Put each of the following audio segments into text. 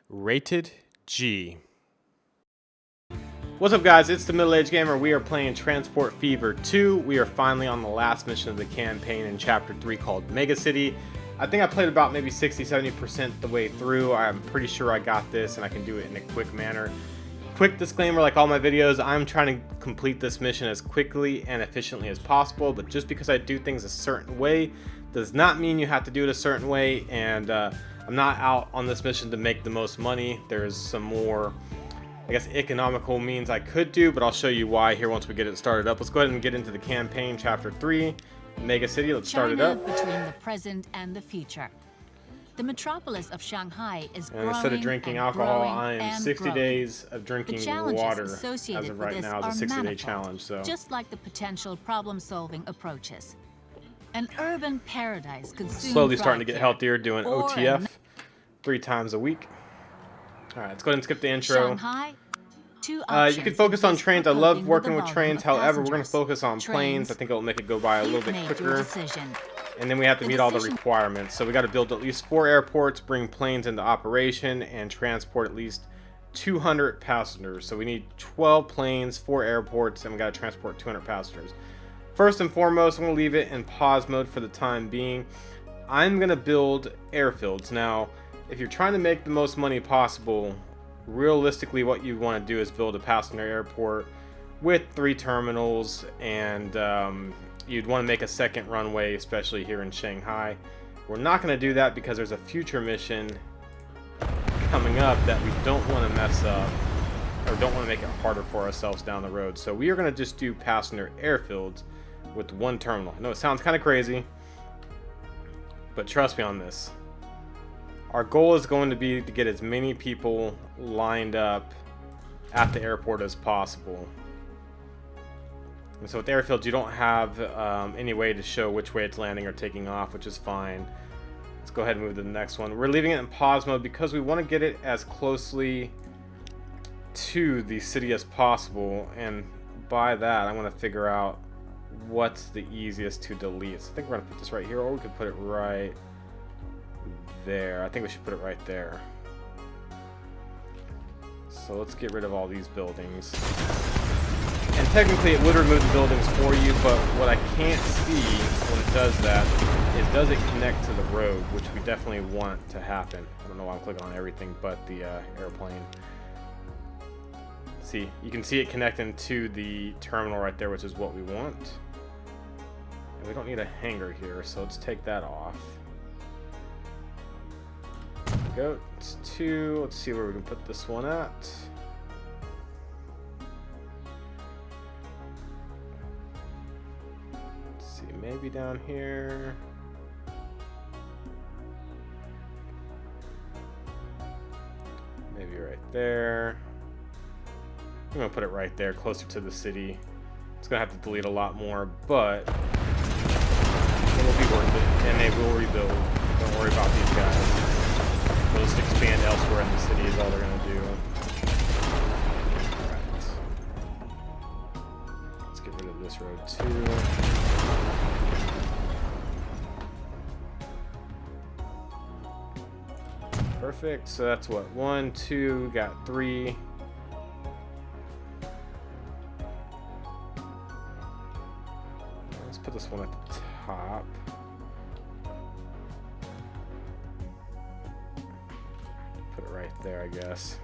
Rated G. What's up, guys? It's the MiddleAgedGamer. We are playing Transport Fever 2. We are finally on the last mission of the campaign in Chapter 3 called Mega City. I think I played about maybe 60-70% the way through. I'm pretty sure I got this and I can do it in a quick manner. Quick disclaimer, like all my videos, I'm trying to complete this mission as quickly and efficiently as possible, but just because I do things a certain way does not mean you have to do it a certain way. And I'm not out on this mission to make the most money. There's some more, I guess, economical means I could do, but I'll show you why here once we get it started up. Let's go ahead and get into the campaign, Chapter 3, Mega City. Let's start it up. Between the present and the future. The metropolis of Shanghai is growing. And instead of drinking alcohol, I am 60 growing. days of drinking water. As of right now, is a 60-day challenge. So just like the potential problem-solving approaches. An urban paradise could soon slowly starting to get healthier, doing OTF 3 times a week. All right, let's go ahead and skip the intro. Shanghai, you can focus on trains. I love working with trains. However, we're going to focus on planes. I think it'll make it go by a little bit quicker. And then we have to meet all the requirements. So we got to build at least 4 airports, bring planes into operation, and transport at least 200 passengers. So we need 12 planes, 4 airports, and we got to transport 200 passengers. First and foremost, I'm going to leave it in pause mode for the time being. I'm going to build airfields. Now, if you're trying to make the most money possible, realistically what you want to do is build a passenger airport with 3 terminals, and you'd want to make a second runway, especially here in Shanghai. We're not going to do that because there's a future mission coming up that we don't want to mess up, or don't want to make it harder for ourselves down the road. So we are going to just do passenger airfields with 1 terminal. I know it sounds kind of crazy, but trust me on this. Our goal is going to be to get as many people lined up at the airport as possible. And so with airfields, you don't have any way to show which way it's landing or taking off, which is fine. Let's go ahead and move to the next one. We're leaving it in pause mode because we want to get it as closely to the city as possible. And by that, I'm going to figure out what's the easiest to delete. So I think we're going to put this right here, or we could put it right there. I think we should put it right there. So let's get rid of all these buildings. And technically it would remove the buildings for you, but what I can't see when it does that is, does it connect to the road, which we definitely want to happen. I don't know why I'm clicking on everything but the airplane. See, you can see it connecting to the terminal right there, which is what we want. And we don't need a hangar here, so let's take that off. There we go. It's 2. Let's see where we can put this one at. Maybe down here. Maybe right there. I'm gonna put it right there, closer to the city. It's gonna have to delete a lot more, but it will be worth it, and they will rebuild. Don't worry about these guys. They'll just expand elsewhere in the city is all they're gonna do. Alright. Let's get rid of this road too. Perfect. So that's what, 1, 2, got 3. Let's put this one at the top. Put it right there, I guess.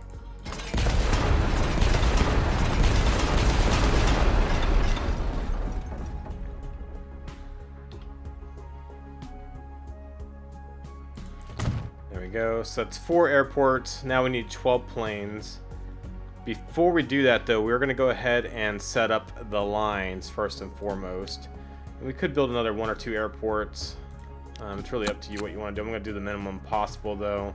Go. So that's 4 airports. Now we need 12 planes. Before we do that, though, we're going to go ahead and set up the lines first and foremost. And we could build another 1 or 2 airports. It's really up to you what you want to do. I'm going to do the minimum possible, though.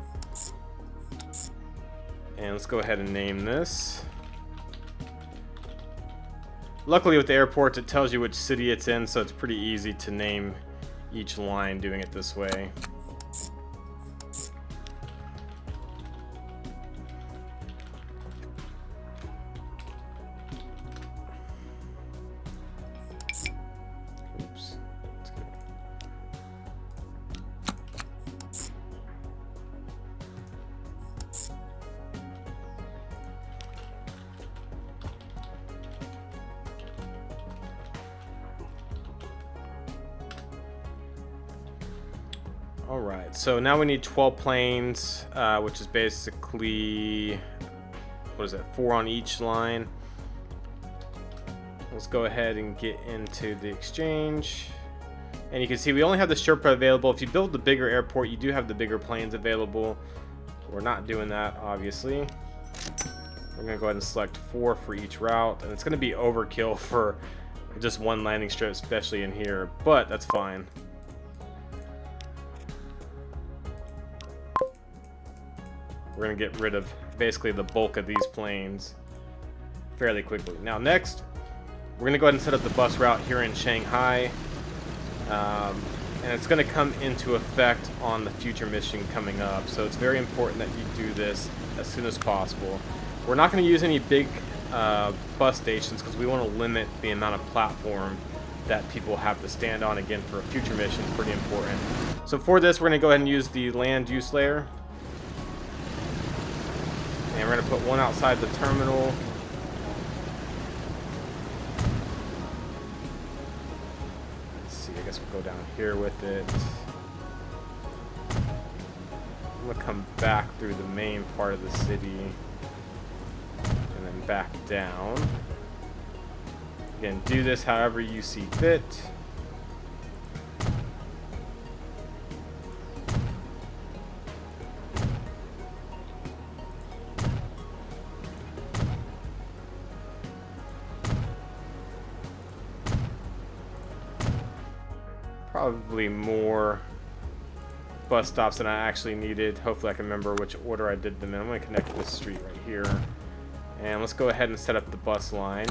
And let's go ahead and name this. Luckily with the airports, it tells you which city it's in, so it's pretty easy to name each line doing it this way. Alright, so now we need 12 planes, which is basically, what is it, 4 on each line. Let's go ahead and get into the exchange. And you can see we only have the Sherpa available. If you build the bigger airport, you do have the bigger planes available. We're not doing that, obviously. We're going to go ahead and select 4 for each route. And it's going to be overkill for just one landing strip, especially in here. But that's fine. We're going to get rid of basically the bulk of these planes fairly quickly. Now next, we're going to go ahead and set up the bus route here in Shanghai. And it's going to come into effect on the future mission coming up. So it's very important that you do this as soon as possible. We're not going to use any big bus stations because we want to limit the amount of platform that people have to stand on. Again, for a future mission, pretty important. So for this, we're going to go ahead and use the land use layer. And we're going to put one outside the terminal. Let's see, I guess we'll go down here with it. I'm going to come back through the main part of the city. And then back down. Again, do this however you see fit. Probably more bus stops than I actually needed. Hopefully I can remember which order I did them in. I'm going to connect this street right here. And let's go ahead and set up the bus line.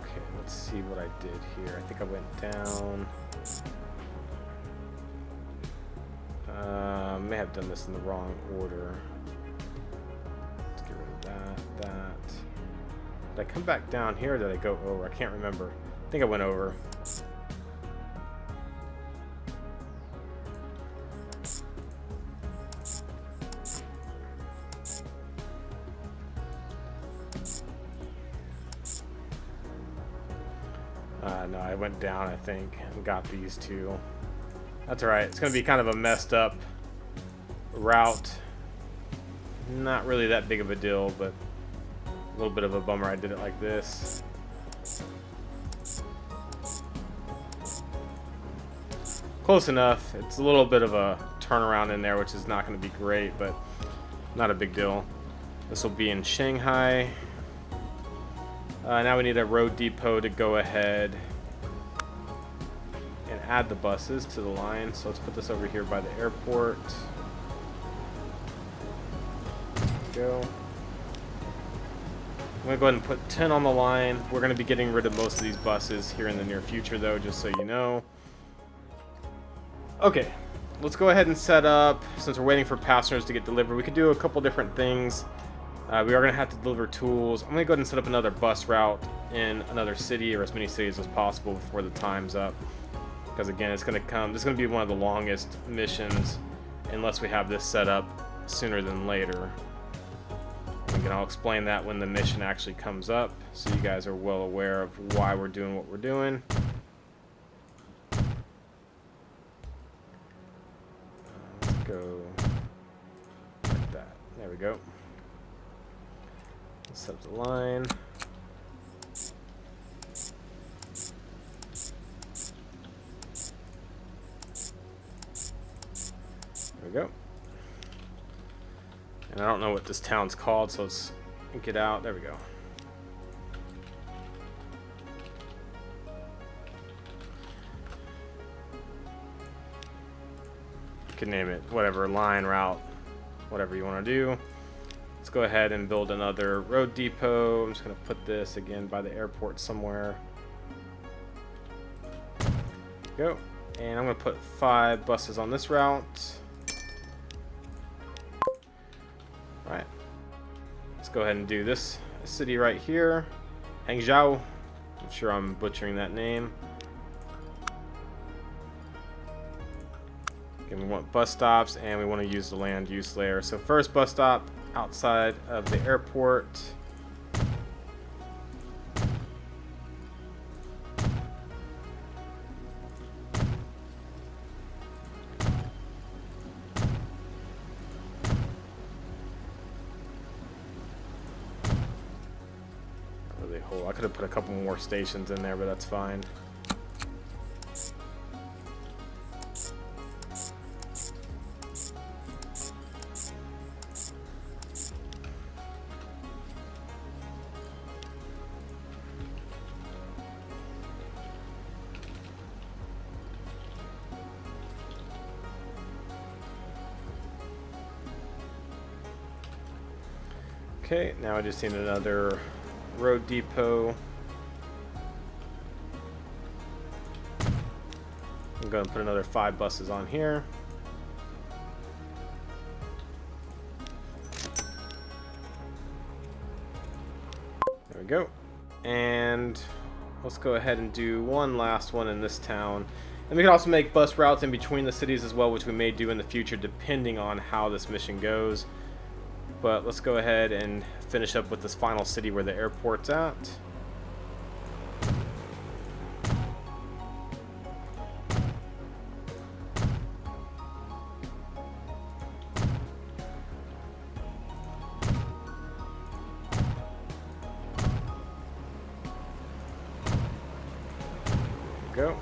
Okay, let's see what I did here. I think I went down. May have done this in the wrong order. Let's get rid of that. Did I come back down here or did I go over? I can't remember. I think I went over. No, I went down, I think, and got these two. That's alright. It's going to be kind of a messed up route. Not really that big of a deal, but a little bit of a bummer I did it like this. Close enough. It's a little bit of a turnaround in there, which is not going to be great, but not a big deal. This will be in Shanghai. Now we need a road depot to go ahead and add the buses to the line. So let's put this over here by the airport. There we go. I'm going to go ahead and put 10 on the line. We're going to be getting rid of most of these buses here in the near future, though, just so you know. Okay, let's go ahead and set up, since we're waiting for passengers to get delivered, we could do a couple different things. We are going to have to deliver tools. I'm going to go ahead and set up another bus route in another city, or as many cities as possible before the time's up. Because again, this is going to be one of the longest missions, unless we have this set up sooner than later. And I'll explain that when the mission actually comes up, so you guys are well aware of why we're doing what we're doing. Let's go like that. There we go. Let's set up the line. There we go. And I don't know what this town's called, so let's get out. There we go. You can name it whatever, line, route, whatever you want to do. Let's go ahead and build another road depot. I'm just going to put this again by the airport somewhere. Go. And I'm going to put 5 buses on this route. Alright. Let's go ahead and do this city right here. Hangzhou. I'm sure I'm butchering that name. Again, we want bus stops and we want to use the land use layer. So first bus stop outside of the airport. Oh, I could have put a couple more stations in there, but that's fine. Okay, now I just need another road depot. I'm going to put another 5 buses on here. There we go. And let's go ahead and do one last one in this town. And we can also make bus routes in between the cities as well, which we may do in the future depending on how this mission goes. But let's go ahead and finish up with this final city where the airport's at. Go.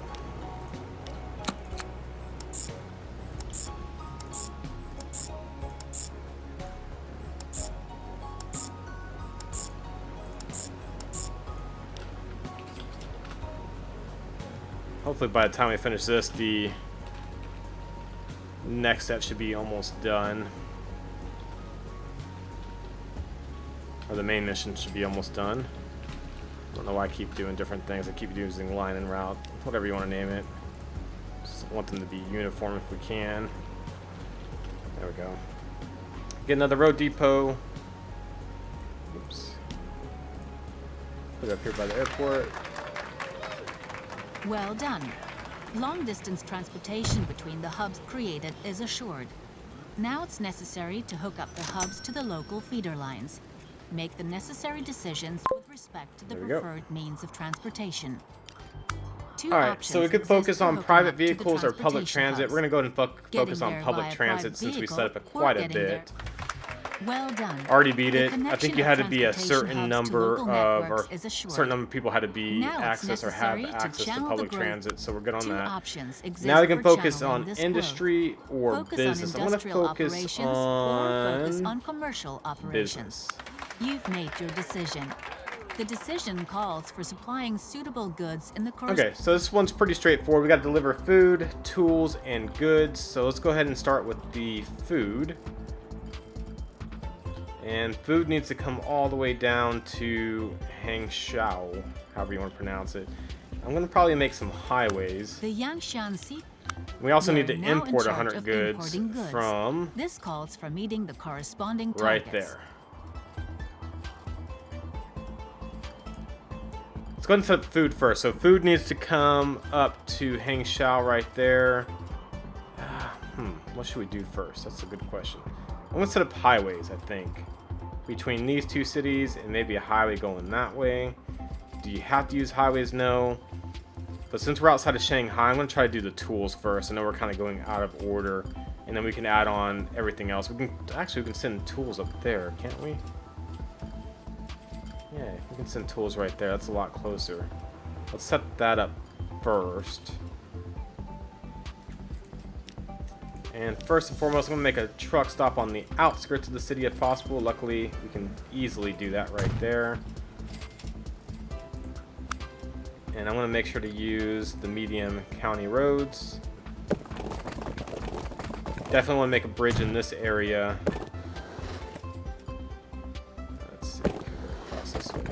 Hopefully by the time we finish this, the next step should be almost done. Or the main mission should be almost done. I don't know why I keep doing different things. I keep using line and route, whatever you want to name it. Just want them to be uniform if we can. There we go. Get another road depot. Oops. Put it up here by the airport. Well done. Long-distance transportation between the hubs created is assured. Now it's necessary to hook up the hubs to the local feeder lines. Make the necessary decisions with respect to the preferred means of transportation. Alright, so we could focus on private vehicles or public transit. We're going to go ahead and focus on public transit since we set up it quite a bit. Well done. Already beat it. I think you had to be a certain number of, or certain number of people had to be access or have access to public transit, so we're good on that. Now we can focus on industry or business. I'm going to focus on commercial operations. business. You've made your decision. The decision calls for supplying suitable goods in the Okay, so this one's pretty straightforward. We got to deliver food, tools, and goods. So let's go ahead and start with the food. And food needs to come all the way down to Hangzhou, however you want to pronounce it. I'm going to probably make some highways. The Yangshan Sea. We also need to import 100 goods from This calls for meeting the corresponding targets. right there. Let's go ahead and set up food first. So food needs to come up to Hangzhou right there. What should we do first? That's a good question. I'm going to set up highways, I think, between these two cities and maybe a highway going that way. Do you have to use highways? No. But since we're outside of Shanghai, I'm going to try to do the tools first. I know we're kind of going out of order, and then we can add on everything else. We can send tools up there, can't we? Yeah, we can send tools right there. That's a lot closer. Let's set that up first. And first and foremost, I'm going to make a truck stop on the outskirts of the city if possible. Luckily, we can easily do that right there. And I'm going to make sure to use the medium county roads. Definitely want to make a bridge in this area. Let's see, across this way.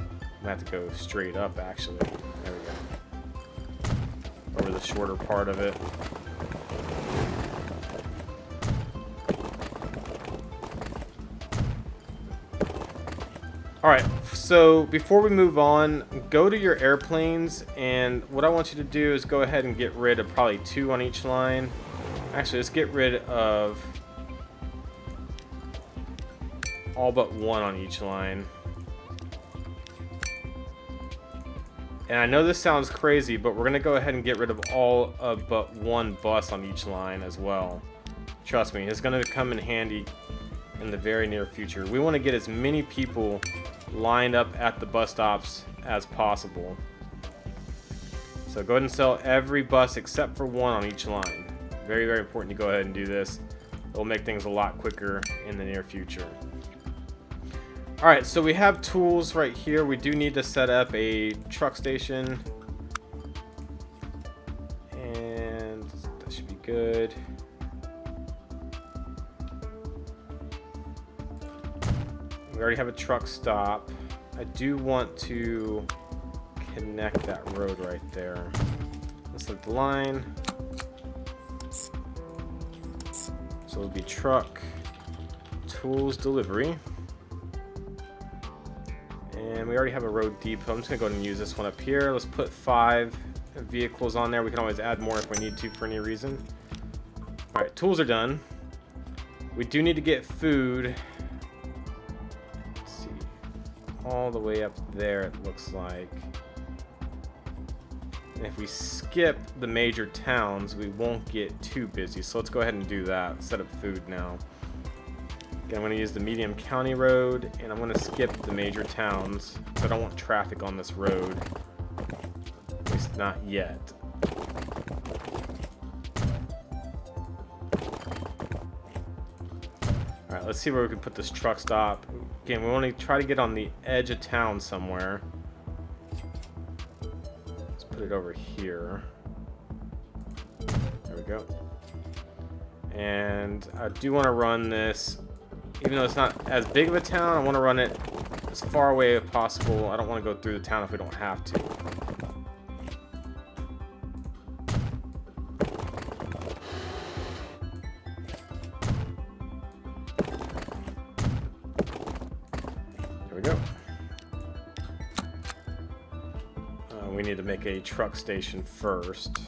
I'm going to have to go straight up, actually. There we go. Over the shorter part of it. Alright, so before we move on, go to your airplanes, and what I want you to do is go ahead and get rid of probably 2 on each line. Actually, let's get rid of all but 1 on each line. And I know this sounds crazy, but we're going to go ahead and get rid of all of but 1 bus on each line as well. Trust me, it's going to come in handy. in the very near future. We want to get as many people lined up at the bus stops as possible. So go ahead and sell every bus except for one on each line. Very, very important to go ahead and do this. It'll make things a lot quicker in the near future. Alright, so we have tools right here. We do need to set up a truck station. And that should be good. We already have a truck stop. I do want to connect that road right there. Let's select the line. So it'll be truck, tools, delivery. And we already have a road depot. I'm just gonna go ahead and use this one up here. Let's put 5 vehicles on there. We can always add more if we need to for any reason. All right, tools are done. We do need to get food. Let's see, all the way up there it looks like. And if we skip the major towns, we won't get too busy. So let's go ahead and do that. Set up food now. Again, I'm going to use the medium county road, and I'm going to skip the major towns because I don't want traffic on this road. At least not yet. Alright, let's see where we can put this truck stop. Again, we want to try to get on the edge of town somewhere. Put it over here. There we go. And I do want to run this, even though it's not as big of a town, I want to run it as far away as possible. I don't want to go through the town if we don't have to. There we go. We need to make a truck station first.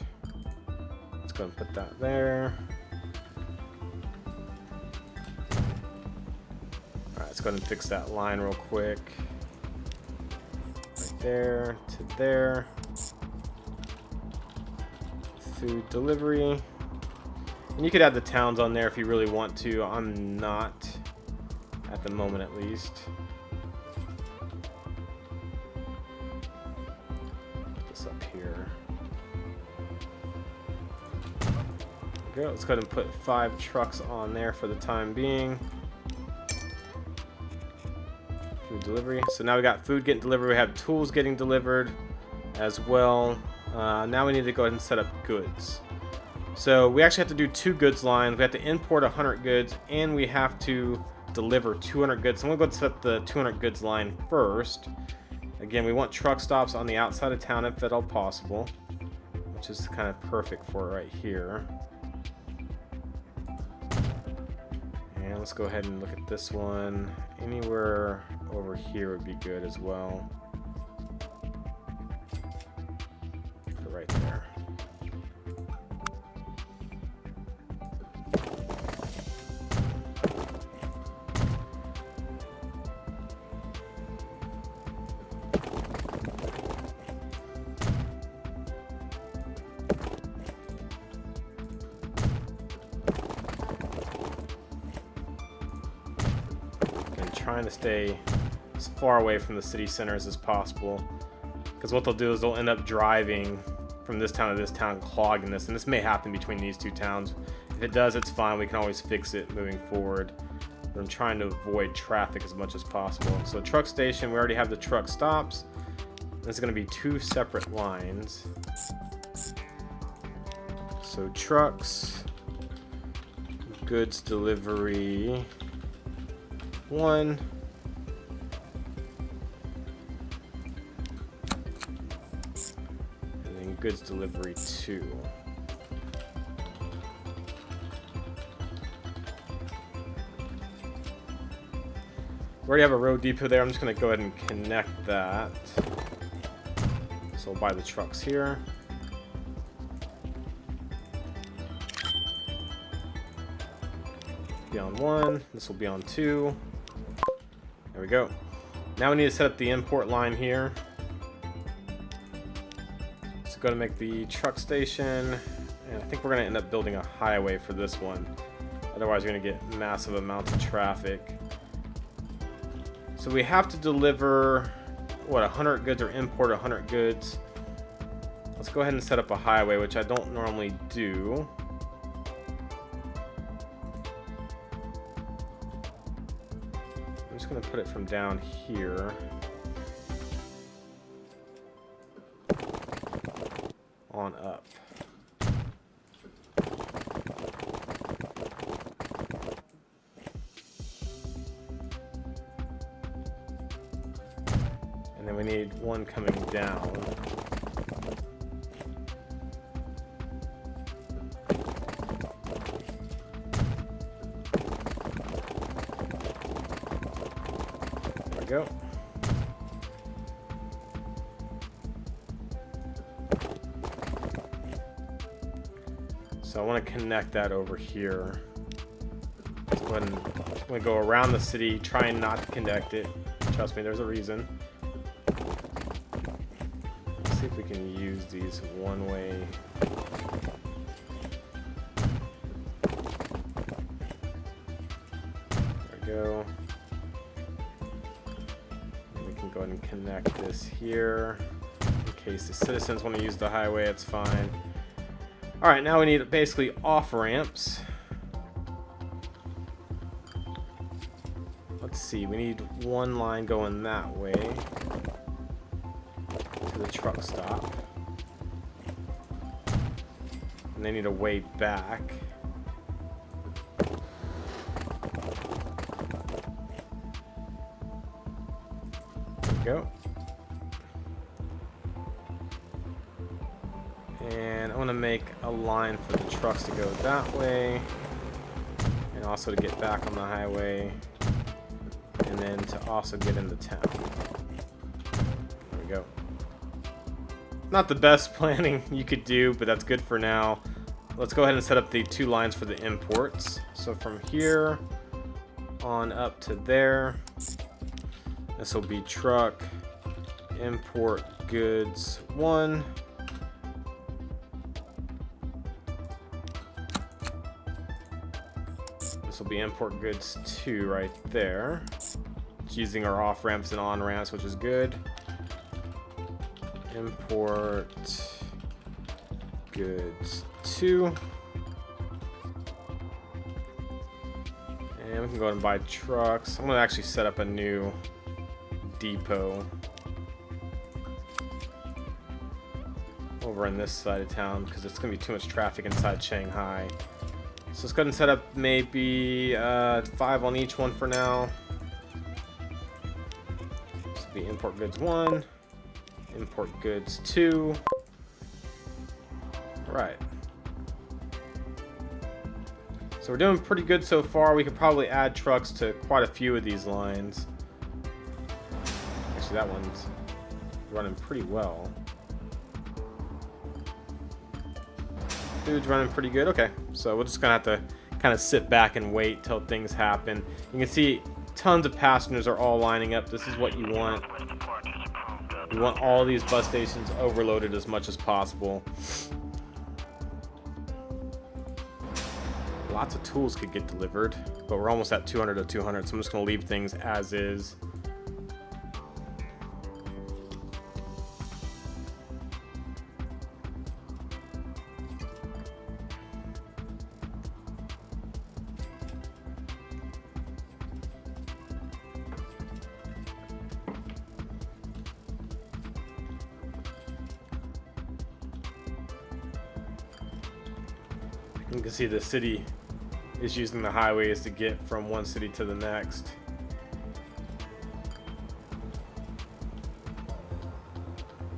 Let's go and put that there. Alright, let's go ahead and fix that line real quick. Right there to there. Food delivery. And you could add the towns on there if you really want to. I'm not at the moment, at least. Up here. Go. Let's go ahead and put 5 trucks on there for the time being. Food delivery. So now we got food getting delivered. We have tools getting delivered as well. Now we need to go ahead and set up goods. So we actually have to do 2 goods lines. We have to import 100 goods and we have to deliver 200 goods. So I'm going to go ahead and set up the 200 goods line first. Again, we want truck stops on the outside of town if at all possible, which is kind of perfect for it right here. And let's go ahead and look at this one. Anywhere over here would be good as well. Put it right there. Trying to stay as far away from the city centers as possible, because what they'll do is they'll end up driving from this town to this town, clogging this, and this may happen between these 2 towns. If it does, it's fine. We can always fix it moving forward, but I'm trying to avoid traffic as much as possible. So truck station, we already have the truck stops. This is going to be 2 separate lines. So trucks, goods delivery 1, and then goods delivery 2. We already have a road depot there. I'm just going to go ahead and connect that. So we'll buy the trucks here. Be on 1. This will be on 2. There we go. Now we need to set up the import line here. So go to make the truck station. And I think we're going to end up building a highway for this one. Otherwise, you're going to get massive amounts of traffic. So we have to deliver, what, 100 goods or import 100 goods. Let's go ahead and set up a highway, which I don't normally do. I'm just going to put it from down here. On up. And then we need one coming down. There we go. So I want to connect that over here. Let's go ahead and I'm going to go around the city, trying not to connect it. Trust me, there's a reason. Let's see if we can use these one way. There we go. And we can go ahead and connect this here. In case the citizens want to use the highway, it's fine. Alright, now we need basically off-ramps. Let's see, we need one line going that way to the truck stop. And they need a way back. There we go. And I want to make a line for the trucks to go that way, and also to get back on the highway, and then to also get into town. There we go. Not the best planning you could do, but that's good for now. Let's go ahead and set up the two lines for the imports. So from here on up to there, this will be truck, import goods 1. This will be import goods 2 right there. It's using our off ramps and on ramps, which is good. Import goods 2. And we can go ahead and buy trucks. I'm going to actually set up a new depot over on this side of town because it's going to be too much traffic inside Shanghai. So let's go ahead and set up maybe 5 on each one for now. This will be import goods 1, import goods 2. Right. So we're doing pretty good so far. We could probably add trucks to quite a few of these lines. Actually, that one's running pretty well. Dude's running pretty good. Okay, so we're just gonna have to kind of sit back and wait till things happen. You can see tons of passengers are all lining up. This is what you want. You want all these bus stations overloaded as much as possible. Lots of tools could get delivered, but we're almost at 200 to 200, so I'm just gonna leave things as is. You can see the city is using the highways to get from one city to the next.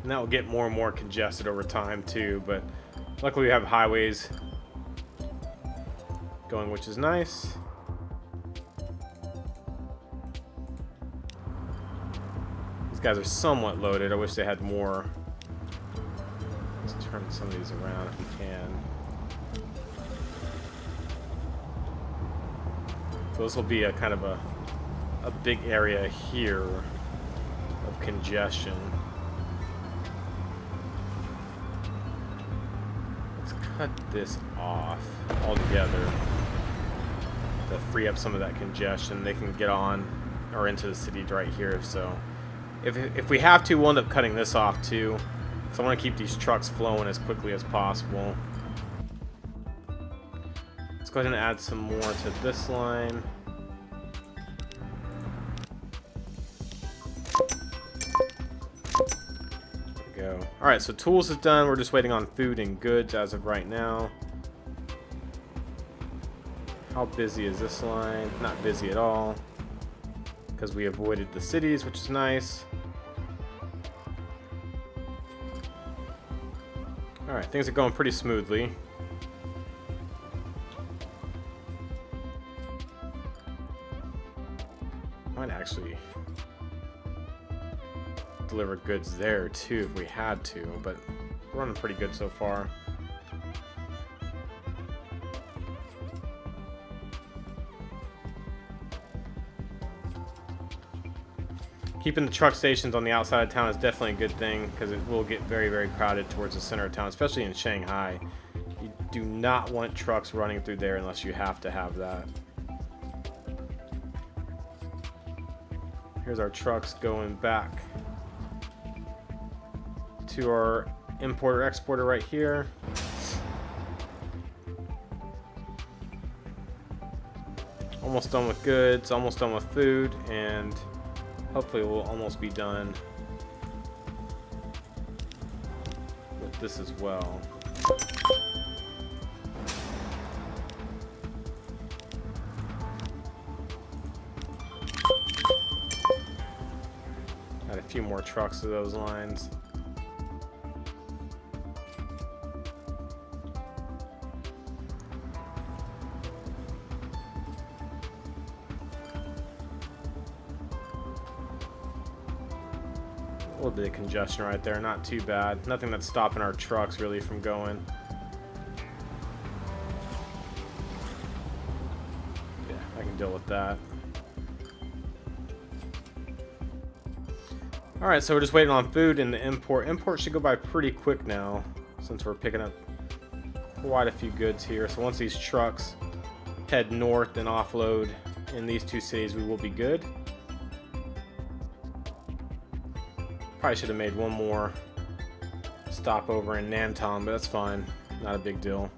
And that will get more and more congested over time too, but luckily we have highways going, which is nice. These guys are somewhat loaded. I wish they had more. Let's turn some of these around if we can. So this will be a kind of a big area here of congestion. Let's cut this off altogether. to free up some of that congestion. They can get on or into the city right here. So if we have to, we'll end up cutting this off too. So I want to keep these trucks flowing as quickly as possible. Let's go ahead and add some more to this line. There we go. Alright, so tools is done. We're just waiting on food and goods as of right now. How busy is this line? Not busy at all, because we avoided the cities, which is nice. Alright, things are going pretty smoothly. Might actually deliver goods there too if we had to, but we're running pretty good so far. Keeping the truck stations on the outside of town is definitely a good thing, because it will get very, very crowded towards the center of town, especially in Shanghai. You do not want trucks running through there unless you have to have that. Here's our trucks going back to our importer-exporter right here. Almost done with goods, almost done with food, and hopefully we'll almost be done with this as well. Add a few more trucks to those lines. A little bit of congestion right there, not too bad. Nothing that's stopping our trucks really from going. Yeah, I can deal with that. Alright, so we're just waiting on food and the import. Import should go by pretty quick now, since we're picking up quite a few goods here. So once these trucks head north and offload in these two cities, we will be good. Probably should have made one more stop over in Nanton, but that's fine. Not a big deal.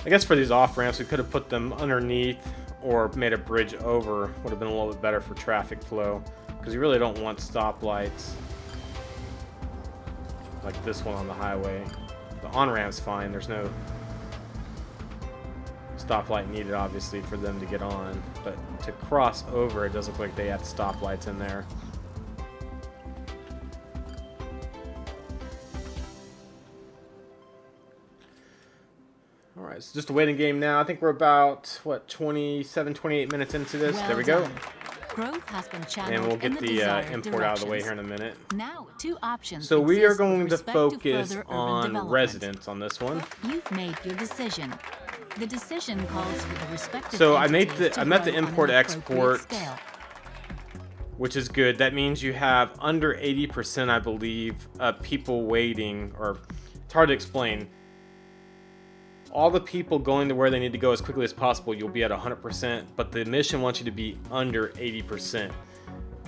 I guess for these off ramps, we could have put them underneath or made a bridge over. Would have been a little bit better for traffic flow, because you really don't want stoplights like this one on the highway. The on-ramp's fine. There's no stoplight needed, obviously, for them to get on. But to cross over, it does look like they had stoplights in there. Alright, so just a waiting game now. I think we're about, what, 27, 28 minutes into this. Well there we go. done. Growth has been channeled And we'll get in the the desired import out of the way directions. here in a minute. Now, two options So we are exist going with to respect focus further urban on development. residents on this one. You've made your decision. The decision calls for the respective So I met entities to the run on an import-export, appropriate scale. which is good. That means you have under 80%, I believe, people waiting, or it's hard to explain. All the people going to where they need to go as quickly as possible, you'll be at 100%, but the mission wants you to be under 80%.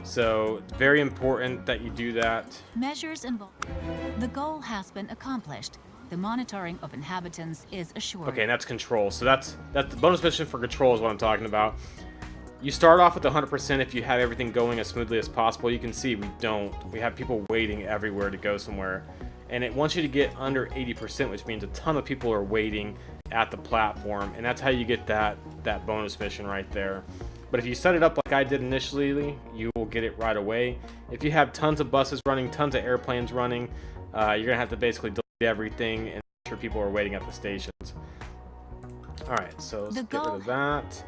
So very important that you do that. Measures involved. The goal has been accomplished. The monitoring of inhabitants is assured. Okay, and that's control. So that's the bonus mission for control is what I'm talking about. You start off with 100% if you have everything going as smoothly as possible. You can see we don't. We have people waiting everywhere to go somewhere. And it wants you to get under 80%, which means a ton of people are waiting at the platform. And that's how you get that bonus mission right there. But if you set it up like I did initially, you will get it right away. If you have tons of buses running, tons of airplanes running, you're going to have to basically delete everything and make sure people are waiting at the stations. Alright, so let's get rid of that.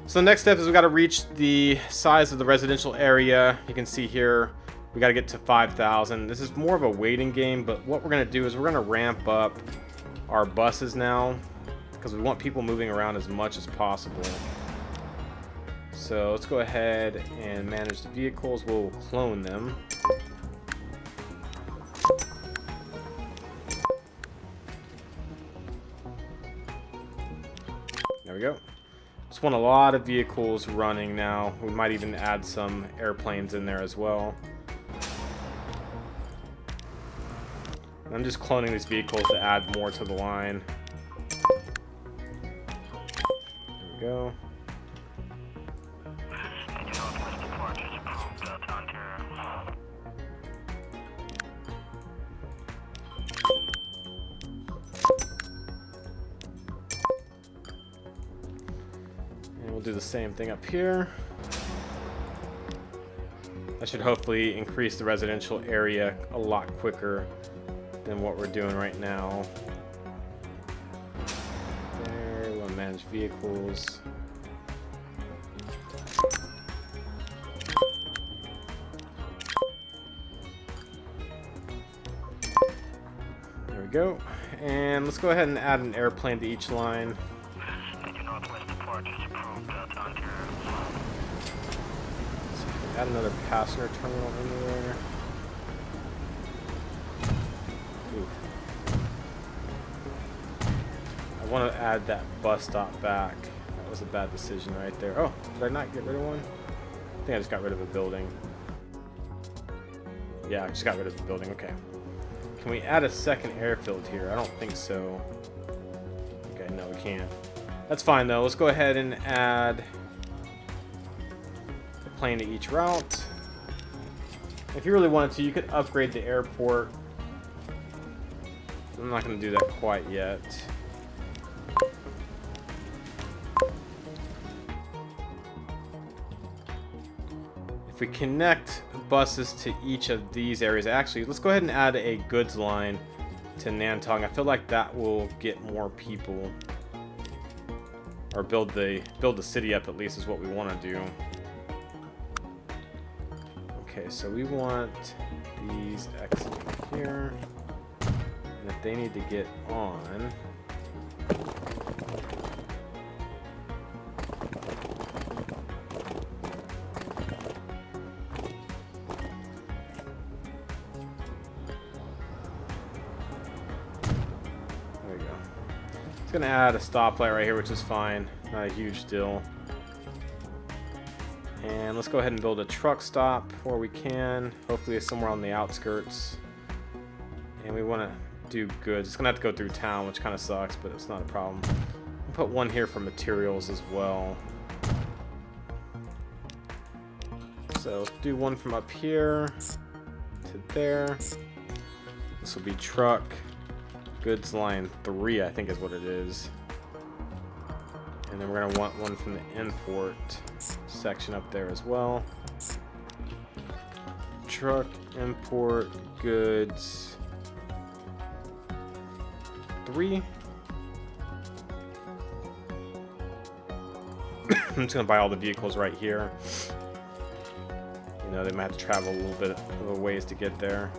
So the next step is we got to reach the size of the residential area. You can see here we got to get to 5,000. This is more of a waiting game, but what we're going to do is we're going to ramp up our buses now, because we want people moving around as much as possible. So let's go ahead and manage the vehicles. We'll clone them. There we go. Just want a lot of vehicles running now. We might even add some airplanes in there as well. And I'm just cloning these vehicles to add more to the line. There we go. We'll do the same thing up here. That should hopefully increase the residential area a lot quicker than what we're doing right now. There, we'll manage vehicles. There we go. And let's go ahead and add an airplane to each line. Add another passenger terminal in there. Ooh. I want to add that bus stop back. That was a bad decision right there. Oh, did I not get rid of one? I think I just got rid of a building. Yeah, I just got rid of the building. Okay. Can we add a second airfield here? I don't think so. Okay, no, we can't. That's fine though. Let's go ahead and add plane to each route. If you really wanted to, you could upgrade the airport. I'm not going to do that quite yet. If we connect buses to each of these areas, actually, let's go ahead and add a goods line to Nantong. I feel like that will get more people, or build the city up at least is what we want to do. Okay, so we want these exiting here, and if they need to get on, there we go. It's gonna add a stoplight right here, which is fine, not a huge deal. And let's go ahead and build a truck stop where we can. Hopefully it's somewhere on the outskirts. And we want to do goods. It's going to have to go through town, which kind of sucks, but it's not a problem. We'll put one here for materials as well. So let's do one from up here to there. This will be truck. Goods line 3, I think is what it is. And then we're going to want one from the import section up there as well. Truck, import, goods 3. I'm just going to buy all the vehicles right here. You know, they might have to travel a little bit of a ways to get there.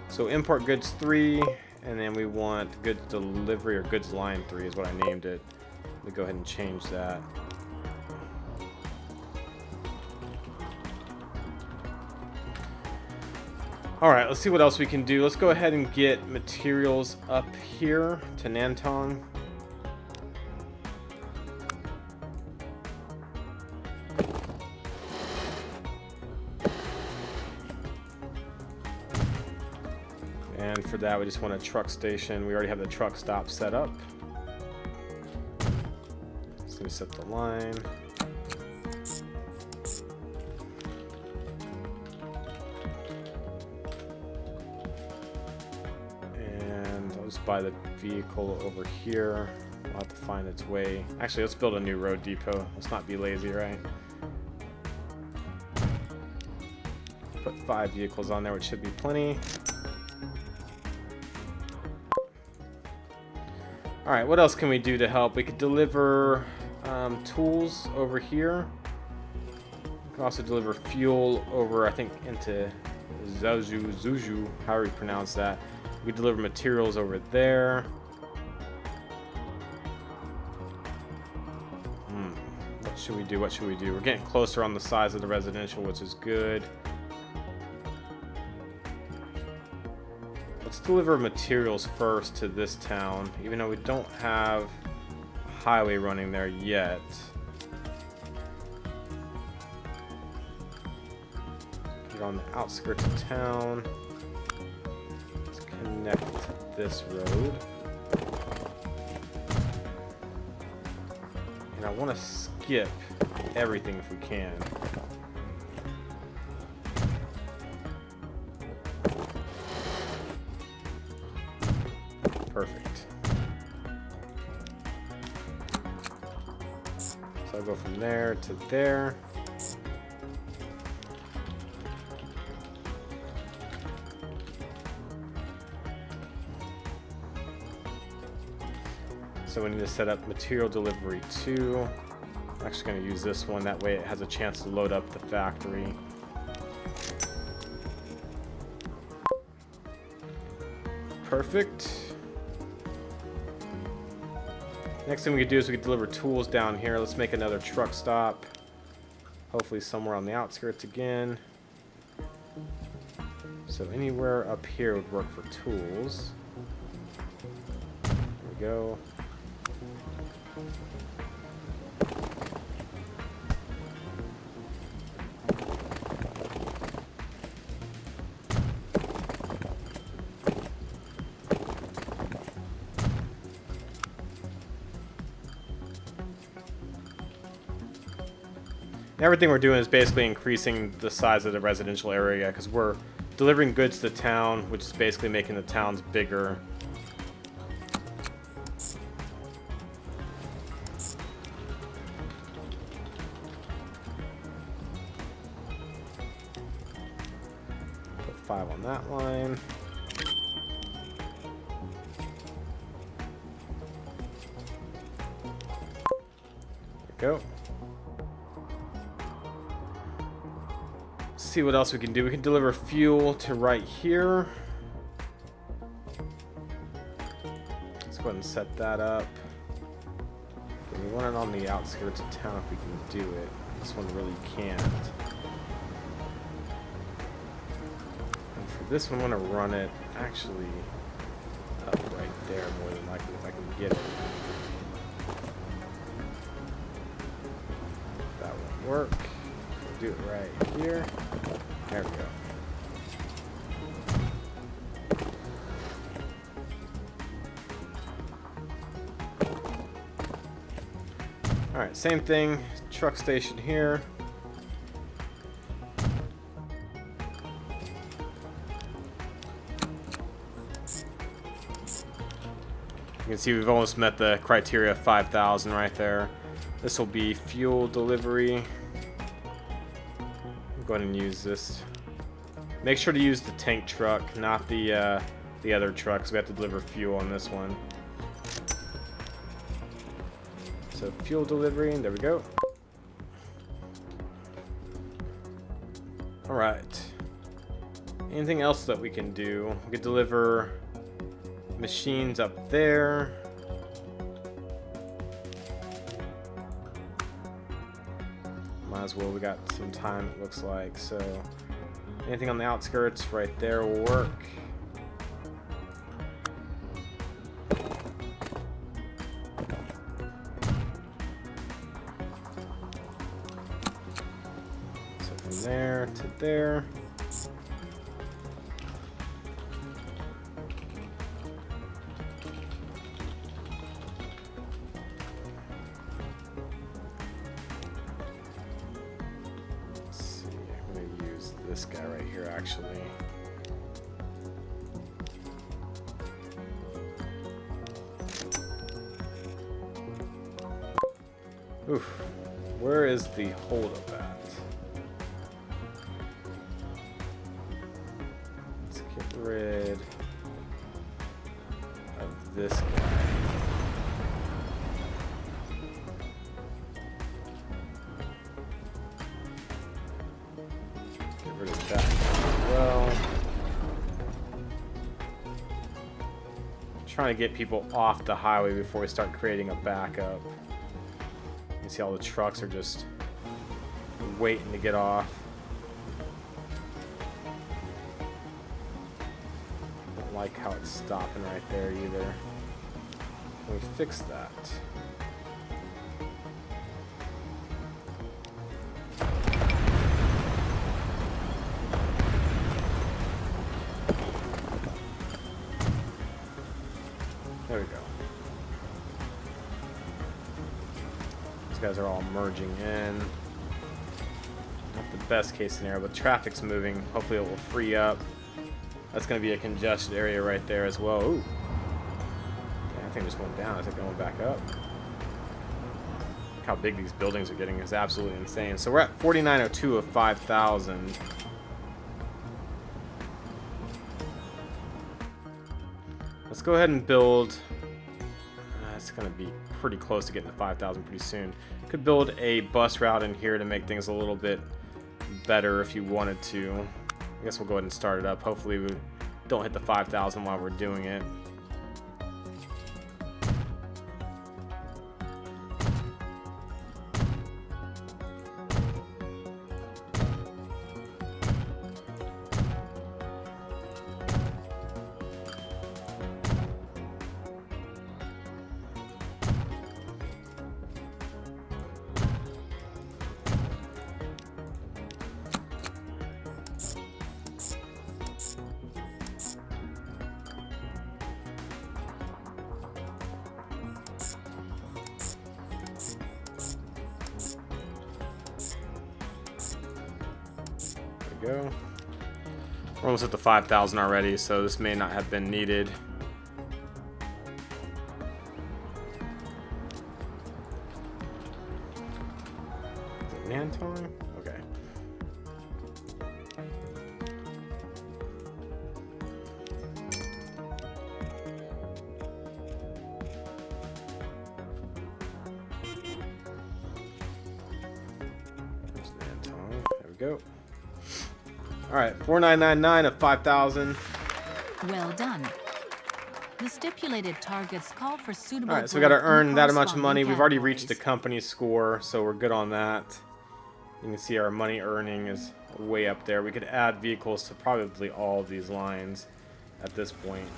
So import goods 3, and then we want goods delivery, or goods line 3 is what I named it. Let me go ahead and change that. Alright, let's see what else we can do. Let's go ahead and get materials up here to Nantong. And for that, we just want a truck station. We already have the truck stop set up. So we set the line. By the vehicle over here. We'll have to find its way. Actually, let's build a new road depot. Let's not be lazy, right? Put 5 vehicles on there, which should be plenty. Alright, what else can we do to help? We could deliver tools over here. We can also deliver fuel over, I think, into Zuju, however you pronounce that. We deliver materials over there. What should we do? What should we do? We're getting closer on the size of the residential, which is good. Let's deliver materials first to this town, even though we don't have a highway running there yet. Get on the outskirts of town. Let's connect this road. And I want to skip everything if we can. Perfect. So I'll go from there to there. So we need to set up material delivery 2. I'm actually going to use this one, that way it has a chance to load up the factory. Perfect. Next thing we could do is we could deliver tools down here. Let's make another truck stop. Hopefully somewhere on the outskirts again. So anywhere up here would work for tools. There we go. Everything we're doing is basically increasing the size of the residential area because we're delivering goods to town, which is basically making the towns bigger. Put 5 on that line. There we go. See what else we can do. We can deliver fuel to right here. Let's go ahead and set that up. Okay, we want it on the outskirts of town if we can do it. This one really can't. And for this one, I want to run it actually up right there more than likely if I can get it. That won't work. Do it right here. There we go. Alright, same thing. Truck station here. You can see we've almost met the criteria of 5,000 right there. This will be fuel delivery. Go ahead and use this. Make sure to use the tank truck, not the other truck, because we have to deliver fuel on this one. So fuel delivery, there we go. All right. Anything else that we can do? We could deliver machines up there. Might as well, we got some time it looks like, so anything on the outskirts right there will work. So from there to there. This guy right here, actually. Oof. Where is the holdup at? Let's get rid of this guy. That as well. Trying to get people off the highway before we start creating a backup. can see all the trucks are just waiting to get off. Don't like how it's stopping right there either. Let me fix that. There we go. These guys are all merging in. Not the best case scenario, but traffic's moving. Hopefully it will free up. That's going to be a congested area right there as well. Ooh. That thing just went down. Is it going back up? Look how big these buildings are getting. Is absolutely insane. So we're at 4902 of 5,000. Let's go ahead and build. It's going to be pretty close to getting to 5,000 pretty soon. Could build a bus route in here to make things a little bit better if you wanted to. I guess we'll go ahead and start it up. Hopefully we don't hit the 5,000 while we're doing it. Go. We're almost at the 5,000 already, so this may not have been needed. Is it man time? Okay. There's man time. There we go. Alright, 4999 of 5,000. Well done. The stipulated targets call for suitable. Alright, so we got to earn that much money. We've already reached the company score, so we're good on that. You can see our money earning is way up there. We could add vehicles to probably all of these lines at this point.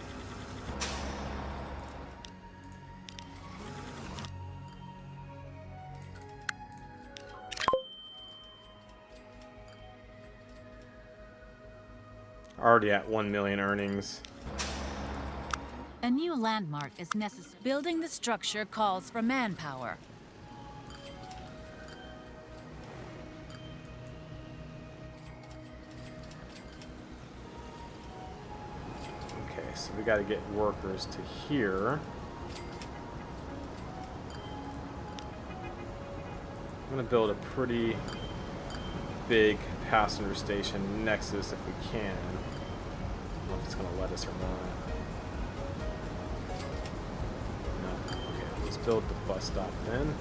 Already at 1 million earnings. A new landmark is necessary. Building the structure calls for manpower. Okay, so we got to get workers to here. I'm going to build a pretty big passenger station next to this if we can. I don't know if it's going to let us or not. No. Okay, let's build the bus stop then.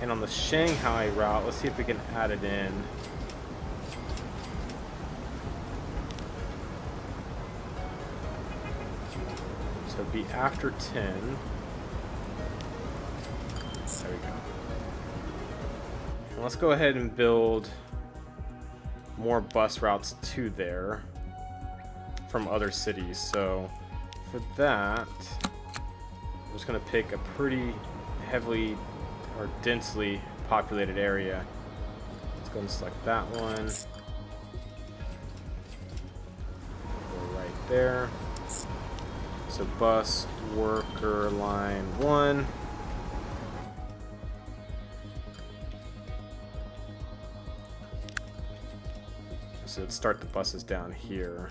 And on the Shanghai route, let's see if we can add it in. So it'd be after 10. There we go. And let's go ahead and build more bus routes to there from other cities. So for that, I'm just going to pick a pretty heavily or densely populated area. Let's go and select that one. Go right there. So bus worker line 1. So let's start the buses down here.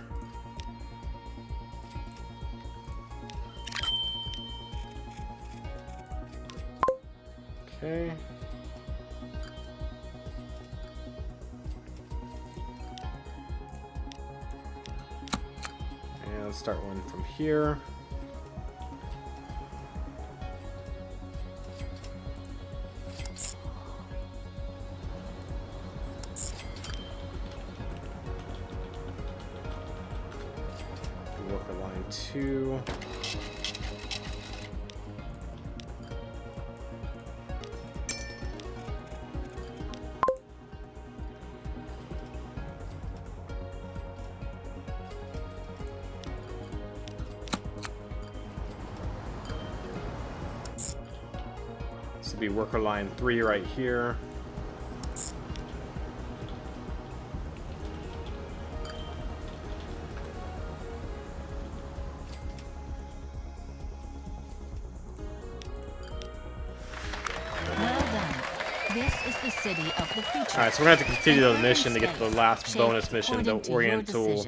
Okay. And let's start one from here. Worker line 2. be worker line 3 right here. This is the city of the future. Alright, so we're going to have to continue the mission to get to the last bonus mission, the Oriental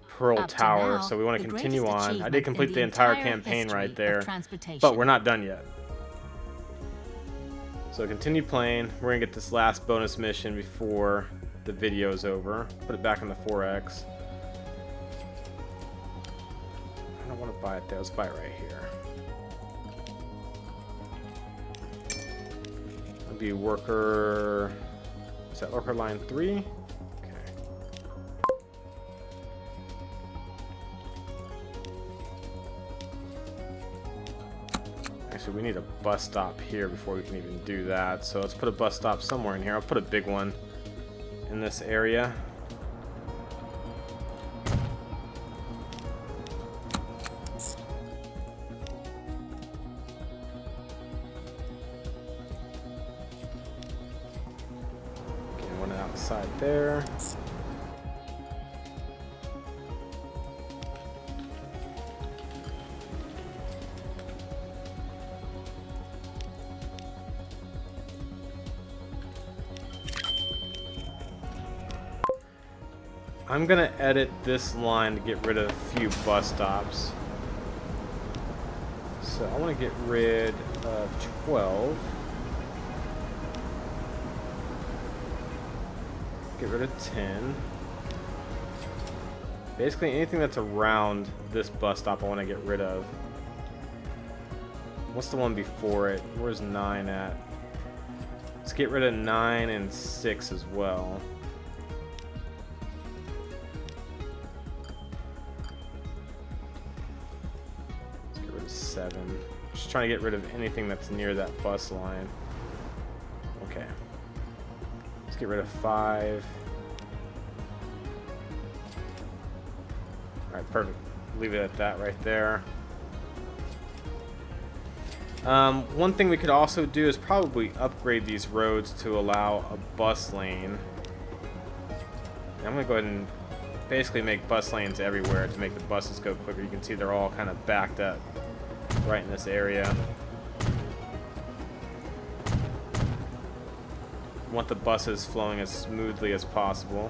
Pearl Tower. So we want to continue on. I did complete the entire campaign right there, but we're not done yet. So continue playing. We're going to get this last bonus mission before the video is over. Put it back in the 4X. I don't want to buy it there. Let's buy it right here. Be worker, is that worker line 3? Okay. Actually, we need a bus stop here before we can even do that. So let's put a bus stop somewhere in here. I'll put a big one in this area. Outside there. I'm gonna edit this line to get rid of a few bus stops. So I want to get rid of 12. Get rid of 10. Basically anything that's around this bus stop I want to get rid of. What's the one before it? Where's 9 at? Let's get rid of 9 and 6 as well. Let's get rid of 7. Just trying to get rid of anything that's near that bus line. Okay. Let's get rid of 5. Alright, perfect. Leave it at that right there. One thing we could also do is probably upgrade these roads to allow a bus lane. And I'm going to go ahead and basically make bus lanes everywhere to make the buses go quicker. You can see they're all kind of backed up right in this area. Want the buses flowing as smoothly as possible.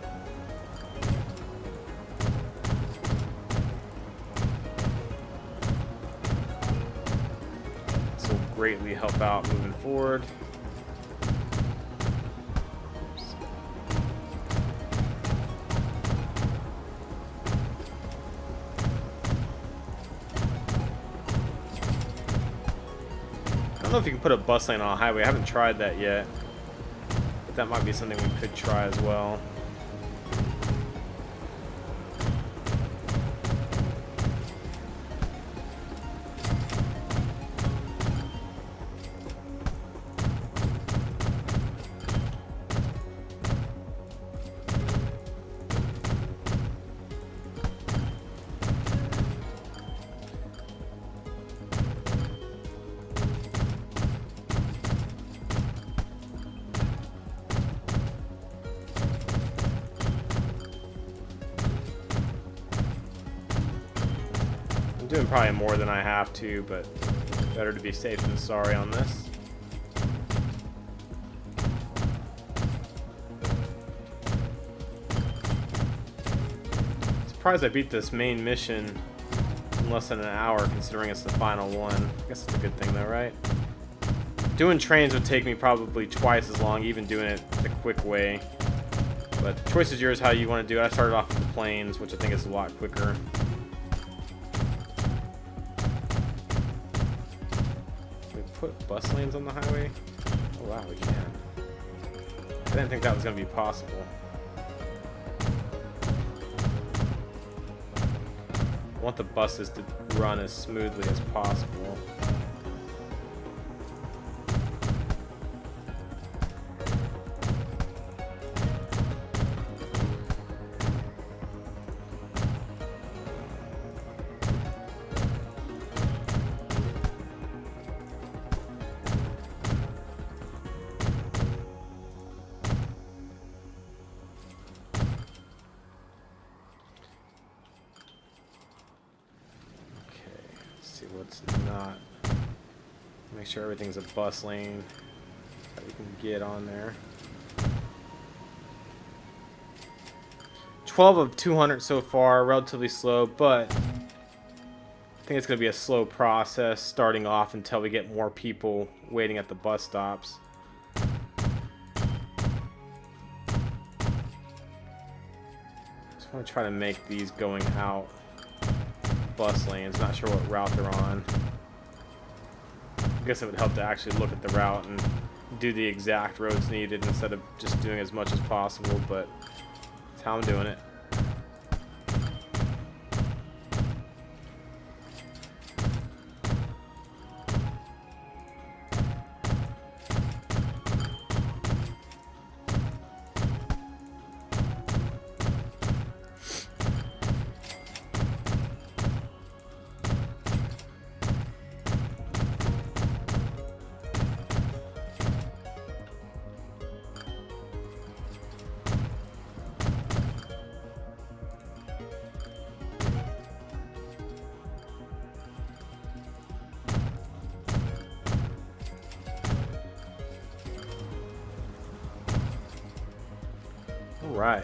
This will greatly help out moving forward. I don't know if you can put a bus lane on a highway. I haven't tried that yet. That might be something we could try as well. Doing probably more than I have to, but better to be safe than sorry on this. Surprised I beat this main mission in less than an hour, considering it's the final one. I guess it's a good thing though, right? Doing trains would take me probably twice as long, even doing it the quick way. But the choice is yours how you want to do it. I started off with the planes, which I think is a lot quicker. Put bus lanes on the highway? Oh wow, we can. I didn't think that was going to be possible. I want the buses to run as smoothly as possible. It's not. Make sure everything's a bus lane that we can get on there. 12 of 200 so far, relatively slow, but I think it's going to be a slow process starting off until we get more people waiting at the bus stops. Just want to try to make these going out bus lanes. Not sure what route they're on. I guess it would help to actually look at the route and do the exact roads needed instead of just doing as much as possible, but that's how I'm doing it. Right.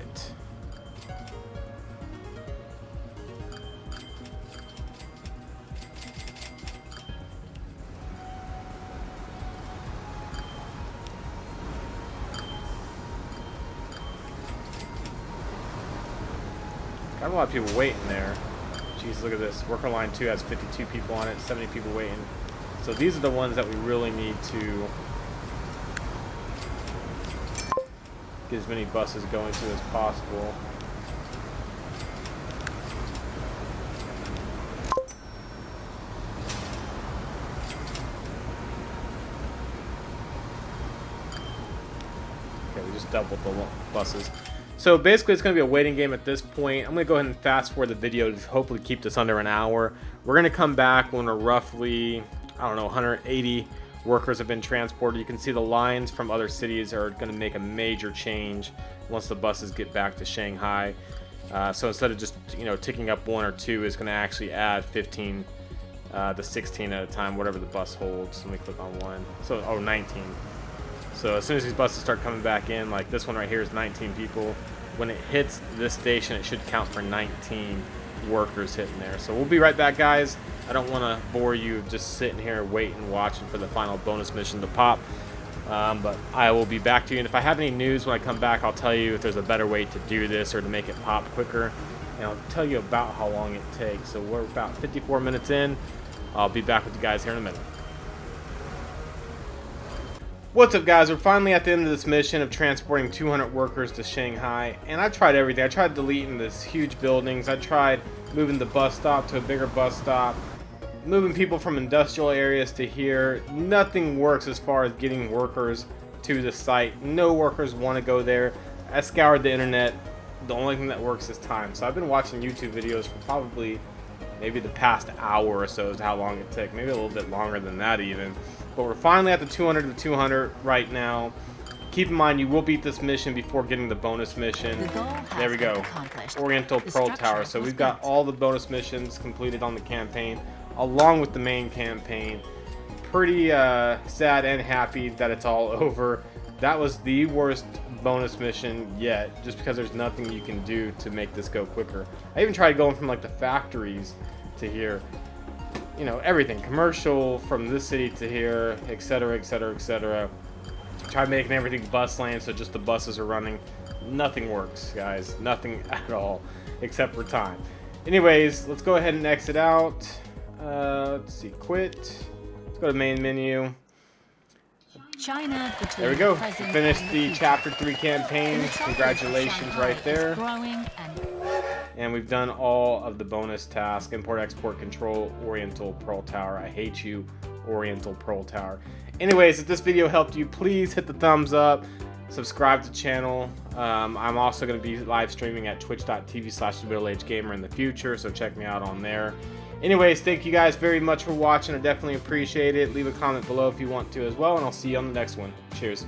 Got a lot of people waiting there. Jeez, look at this. Worker line 2 has 52 people on it, 70 people waiting. So these are the ones that we really need to get as many buses going to as possible. Okay, we just doubled the buses. So basically it's going to be a waiting game at this point. I'm going to go ahead and fast forward the video to hopefully keep this under an hour. We're going to come back when we're roughly, I don't know, 180 workers have been transported. You can see the lines from other cities are going to make a major change once the buses get back to Shanghai. So instead of just, you know, ticking up 1 or 2, it's going to actually add 15 to 16 at a time, whatever the bus holds. Let me click on one. So, oh, 19. So as soon as these buses start coming back in, like this one right here is 19 people. When it hits this station, it should count for 19 workers hitting there. So we'll be right back, guys. I don't want to bore you just sitting here waiting, watching for the final bonus mission to pop. But I will be back to you. And if I have any news when I come back, I'll tell you if there's a better way to do this or to make it pop quicker. And I'll tell you about how long it takes. So we're about 54 minutes in. I'll be back with you guys here in a minute. What's up, guys? We're finally at the end of this mission of transporting 200 workers to Shanghai, and I tried everything. I tried deleting this huge buildings. I tried moving the bus stop to a bigger bus stop, moving people from industrial areas to here. Nothing works as far as getting workers to the site. No workers want to go there. I scoured the internet. The only thing that works is time. So I've been watching YouTube videos for probably maybe the past hour or so is how long it took. Maybe a little bit longer than that even. But we're finally at the 200 to 200 right now. Keep in mind, you will beat this mission before getting the bonus mission. There we go. Oriental Pearl Tower. So we've got all the bonus missions completed on the campaign, along with the main campaign. Pretty sad and happy that it's all over. That was the worst bonus mission yet, just because there's nothing you can do to make this go quicker. I even tried going from like the factories to here. You know, everything, commercial from this city to here, etc, etc, etc. Try making everything bus lane so just the buses are running. Nothing works, guys. Nothing at all, except for time. Anyways, let's go ahead and exit out. Let's see, quit. Let's go to main menu. China, there we go. We finished the Chapter 3 campaign. Congratulations right there. And we've done all of the bonus tasks. Import, export, control, Oriental Pearl Tower. I hate you, Oriental Pearl Tower. Anyways, if this video helped you, please hit the thumbs up. Subscribe to the channel. I'm also going to be live streaming at twitch.tv/MiddleAgedGamer in the future, so check me out on there. Anyways, thank you guys very much for watching. I definitely appreciate it. Leave a comment below if you want to as well, and I'll see you on the next one. Cheers.